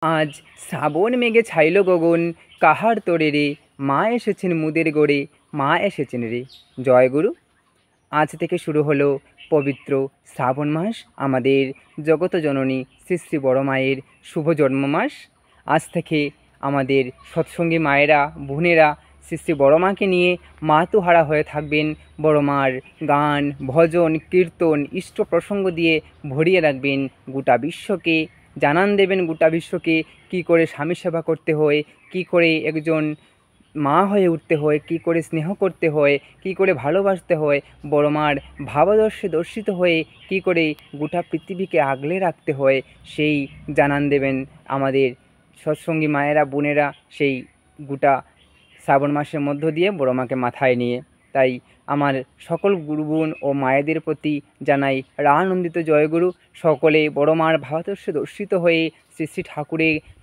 আজ শ্রাবণ মেঘে ছাইল গগন, কাহার তোরে রে, মা এসেছেন মুদের গড়ে, মা এসেছেন রে। জয় গুরু। আজ থেকে শুরু হলো পবিত্র শ্রাবণ মাস, আমাদের জগত জননী শ্রী শ্রী বড় মায়ের শুভ জন্ম মাস। আজ থেকে আমাদের সৎসঙ্গী মায়েরা, বোনেরা শ্রী শ্রী বড় মাকে নিয়ে মাতুহারা হয়ে থাকবেন। বড় মার গান, ভজন, কীর্তন, ইষ্ট প্রসঙ্গ দিয়ে ভরিয়ে রাখবেন গোটা বিশ্বকে। জানান দেবেন গোটা বিশ্বকে কী করে স্বামী সেবা করতে হয়, কী করে একজন মা হয়ে উঠতে হয়, কী করে স্নেহ করতে হয়, কী করে ভালোবাসতে হয়, বড় মার ভাবাদর্শে দর্শিত হয়ে কী করে গোটা পৃথিবীকে আগলে রাখতে হয়, সেই জানান দেবেন আমাদের সৎসঙ্গী মায়েরা, বোনেরা সেই গোটা শ্রাবণ মাসের মধ্য দিয়ে বড় মাকে মাথায় নিয়ে। তাই আমার সকল গুরু বোন ও মায়েদের প্রতি জানাই রানন্দিত জয়গুরু। সকলে বড় মার ভাবাদর্শে দর্শিত হয়ে শ্রী শ্রী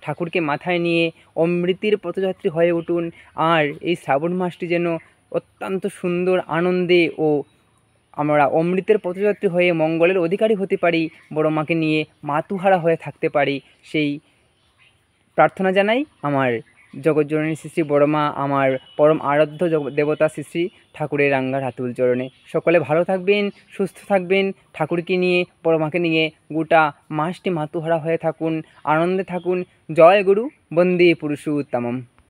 ঠাকুরকে মাথায় নিয়ে অমৃতির পথযাত্রী হয়ে উঠুন। আর এই শ্রাবণ মাসটি যেন অত্যন্ত সুন্দর আনন্দে ও আমরা অমৃতের পথযাত্রী হয়ে মঙ্গলের অধিকারী হতে পারি, বড় মাকে নিয়ে মাতুহারা হয়ে থাকতে পারি, সেই প্রার্থনা জানাই আমার জগৎজননী শ্রী শ্রী বড় মা, আমার পরম আরাধ্য দেবতা শ্রী শ্রী ঠাকুরের রাঙ্গার হাতুল চরণে। সকলে ভালো থাকবেন, সুস্থ থাকবেন, ঠাকুরকে নিয়ে, বড় মাকে নিয়ে গোটা মাসটি মাতুহারা হয়ে থাকুন, আনন্দে থাকুন। জয় গুরু, বন্দে পুরুষোত্তমম।